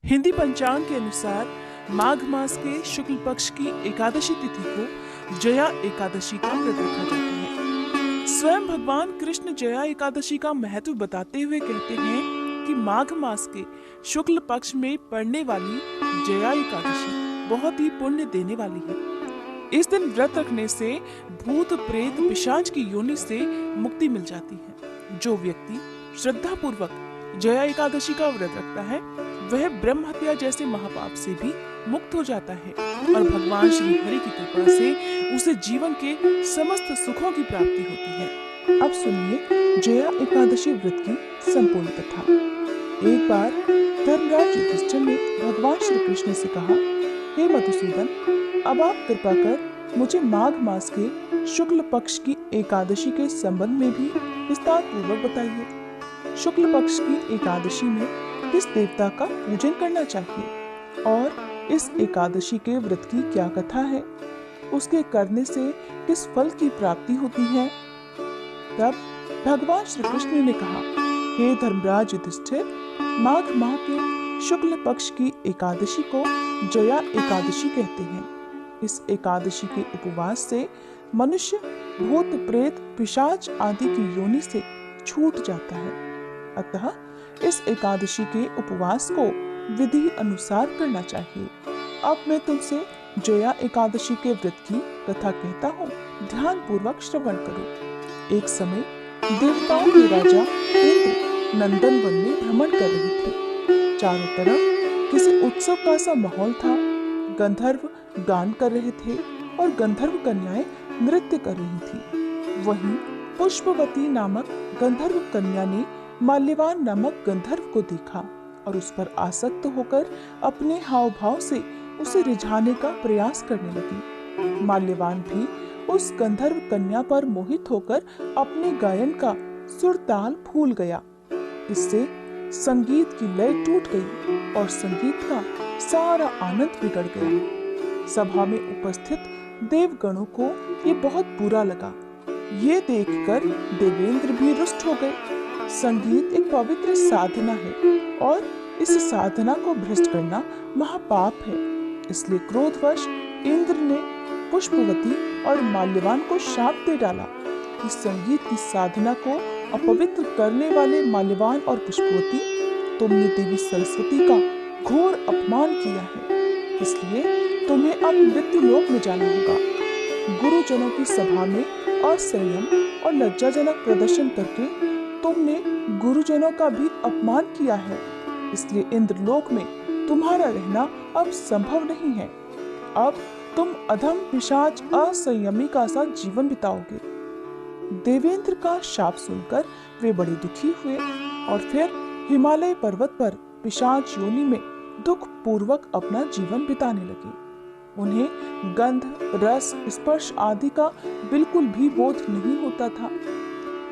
हिंदी पंचांग के अनुसार माघ मास के शुक्ल पक्ष की एकादशी तिथि को जया एकादशी का व्रत रखा जाता है। स्वयं भगवान कृष्ण जया एकादशी का महत्व बताते हुए कहते हैं कि माघ मास के शुक्ल पक्ष में पड़ने वाली जया एकादशी बहुत ही पुण्य देने वाली है। इस दिन व्रत रखने से भूत प्रेत पिशाच की योनि से मुक्ति मिल जाती है। जो व्यक्ति श्रद्धा पूर्वक जया एकादशी का व्रत रखता है वह ब्रह्म हत्या जैसे महापाप से भी मुक्त हो जाता है और भगवान श्री हरि की कृपा से उसे जीवन के समस्त सुखों की प्राप्ति होती है। अब सुनिए जया एकादशी व्रत की संपूर्ण कथा। एक बार धर्मराज युधिष्ठिर ने भगवान श्री कृष्ण से कहा, हे मधुसूदन, अब आप कृपा कर मुझे माघ मास के शुक्ल पक्ष की एकादशी के संबंध में भी विस्तार पूर्वक बताइए। शुक्ल पक्ष की एकादशी में किस देवता का पूजन करना चाहिए और इस एकादशी के व्रत की क्या कथा है, उसके करने से किस फल की प्राप्ति होती है। तब भगवान श्री कृष्ण ने कहा, हे धर्मराज युधिष्ठिर, माघ माह के शुक्ल पक्ष की एकादशी को जया एकादशी कहते हैं। इस एकादशी के उपवास से मनुष्य भूत प्रेत पिशाच आदि की योनि से छूट जाता है। अतः इस एकादशी के उपवास को विधि अनुसार करना चाहिए। अब मैं तुमसे जया एकादशी के व्रत की कथा कहता हूँ, ध्यान पूर्वक श्रवण करो। एक समय देवताओं के राजा इंद्र नंदन वन में भ्रमण कर रहे थे। चारों तरफ किसी उत्सव का सा माहौल था। गंधर्व गान कर रहे थे और गंधर्व कन्याएं नृत्य कर रही थी। वहीं पुष्पवती नामक गंधर्व कन्या ने माल्यवान नामक गंधर्व को देखा और उस पर आसक्त होकर अपने हाव भाव से उसे रिझाने का प्रयास करने लगी। माल्यवान भी उस गंधर्व कन्या पर मोहित होकर अपने गायन का सुर ताल भूल गया। इससे संगीत की लय टूट गई और संगीत का सारा आनंद बिगड़ गया। सभा में उपस्थित देवगणों को ये बहुत बुरा लगा। ये देखकर देवेंद्र भी रुष्ट हो गए। संगीत एक पवित्र साधना है और इस साधना को भ्रष्ट करना महापाप है। इसलिए क्रोधवश इंद्र ने पुष्पवती और माल्यवान को शाप दे डाला कि संगीत की साधना को अपवित्र करने वाले माल्यवान और पुष्पवती, तुमने देवी सरस्वती का घोर अपमान किया है, इसलिए तुम्हें अब मृत्यु लोक में जाना होगा। गुरुजनों की सभा में असंयम और लज्जाजनक प्रदर्शन करके तुमने गुरुजनों का भी अपमान किया है, इसलिए इंद्रलोक में तुम्हारा रहना अब संभव नहीं है। अब तुम अधम पिशाच असंयमी का सा जीवन बिताओगे। देवेंद्र का शाप सुनकर वे बड़े दुखी हुए और फिर हिमालय पर्वत पर पिशाच योनि में दुख पूर्वक अपना जीवन बिताने लगे। उन्हें गंध, रस, स्पर्श आदि का बिल्कुल भी बोध नहीं होता था।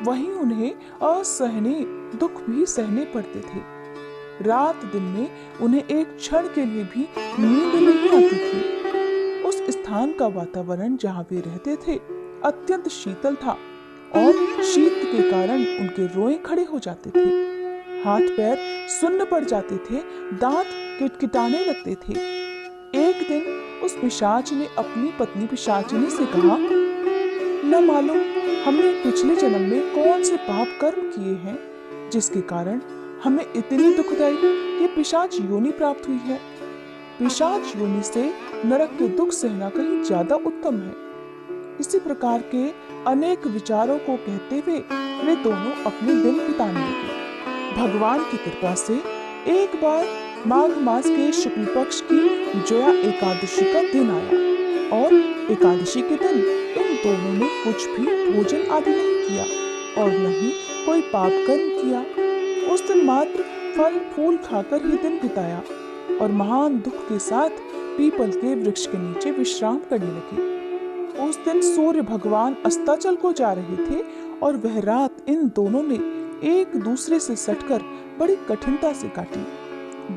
वहीं उन्हें असहनीय दुख भी सहने पड़ते थे। रात दिन में उन्हें एक क्षण के लिए भी नींद नहीं आती थी। उस स्थान का वातावरण जहाँ वे रहते थे अत्यंत शीतल था और शीत के कारण उनके रोए खड़े हो जाते थे, हाथ पैर सुन्न पड़ जाते थे, दांत किटकिटाने लगते थे। एक दिन उस पिशाच ने अपनी पत्नी पिशाचिनी से कहा, न मालूम हमने पिछले जन्म में कौन से पाप कर्म किए हैं जिसके कारण हमें इतनी दुखदायी ये पिशाच योनि प्राप्त हुई है। पिशाच योनि से नरक के दुख सहना कहीं ज्यादा उत्तम है। इसी प्रकार के अनेक विचारों को कहते हुए वे दोनों अपने दिन बिताने लगे। भगवान की कृपा से एक बार माघ मास के शुक्ल पक्ष की जया एकादशी का दिन आया और एकादशी के दिन इन दोनों ने कुछ भी भोजन आदि नहीं किया और न ही कोई पाप कर्म किया। उस दिन मात्र फल फूल खाकर ही दिन बिताया और महान दुख के साथ पीपल के वृक्ष के नीचे विश्राम करने लगे। उस दिन सूर्य भगवान अस्ताचल को जा रहे थे और वह रात इन दोनों ने एक दूसरे से सटकर बड़ी कठिनता से काटी।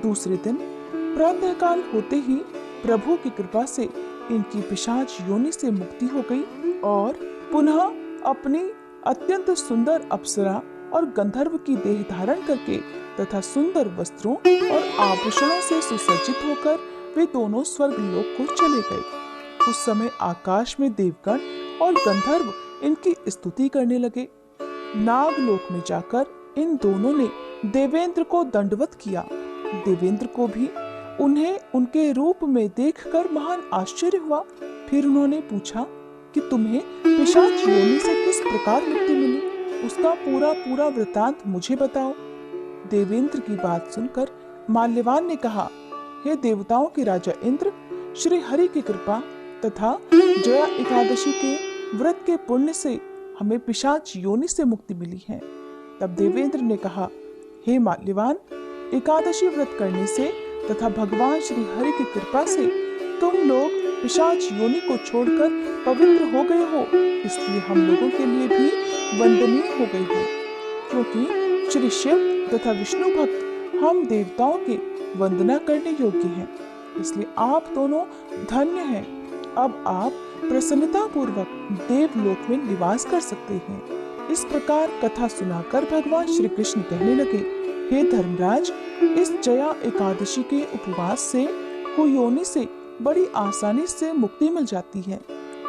दूसरे दिन प्रातःकाल होते ही प्रभु की कृपा से इनकी पिशाच योनि से मुक्ति हो गई और पुनः अपनी अत्यंत सुंदर अप्सरा और गंधर्व की देह धारण करके तथा सुंदर वस्त्रों और आभूषणों से सुसज्जित होकर वे दोनों स्वर्ग लोक को चले गए। उस समय आकाश में देवगण और गंधर्व इनकी स्तुति करने लगे। नागलोक में जाकर इन दोनों ने देवेंद्र को दंडवत किया। देवेंद्र को भी उन्हें उनके रूप में देखकर महान आश्चर्य हुआ। फिर उन्होंने पूछा कि तुम्हें पिशाच योनि से किस प्रकार मुक्ति मिली, उसका पूरा पूरा वृतांत मुझे बताओ। देवेंद्र की बात सुनकर माल्यवान ने कहा, हे देवताओं के राजा इंद्र, श्री हरि की कृपा तथा जया एकादशी के व्रत के पुण्य से हमें पिशाच योनि से मुक्ति मिली है। तब देवेंद्र ने कहा, हे माल्यवान, एकादशी व्रत करने से तथा भगवान श्री हरि की कृपा से तुम लोग पिशाच योनि को छोड़कर पवित्र हो गए हो, इसलिए हम लोगों के लिए भी वंदनीय हो गई हो। क्योंकि श्री शिव तथा विष्णु भक्त हम देवताओं के वंदना करने योग्य हैं, इसलिए आप दोनों धन्य हैं। अब आप प्रसन्नता पूर्वक देवलोक में निवास कर सकते हैं। इस प्रकार कथा सुनाकर भगवान श्री कृष्ण कहने लगे, हे धर्मराज, इस जया एकादशी के उपवास से कुयोनि से बड़ी आसानी से मुक्ति मिल जाती है।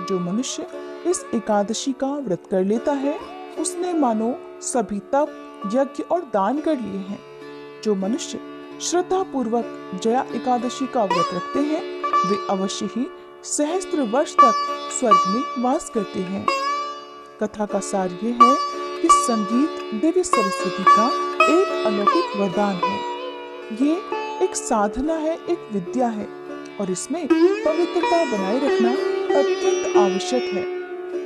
जो मनुष्य इस एकादशी का व्रत कर लेता है उसने मानो सभी तप, यज्ञ और दान कर लिए हैं। जो मनुष्य श्रद्धा पूर्वक जया एकादशी का व्रत रखते हैं वे अवश्य ही सहस्त्र वर्ष तक स्वर्ग में वास करते हैं। कथा का सार ये है कि संगीत देवी सरस्वती का एक अलौकिक वरदान है। ये एक साधना है, एक विद्या है और इसमें पवित्रता बनाए रखना अत्यंत आवश्यक है।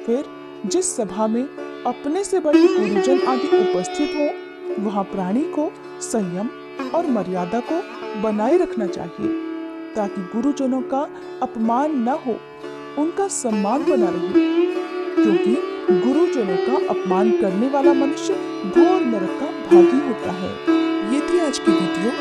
फिर जिस सभा में अपने से बड़े गुरुजन आदि उपस्थित हो वहाँ प्राणी को संयम और मर्यादा को बनाए रखना चाहिए ताकि गुरुजनों का अपमान न हो, उनका सम्मान बना रहे। क्योंकि गुरुजनों का अपमान करने वाला मनुष्य घोर नरक का भागी होता है। ये थी आज की वीडियो।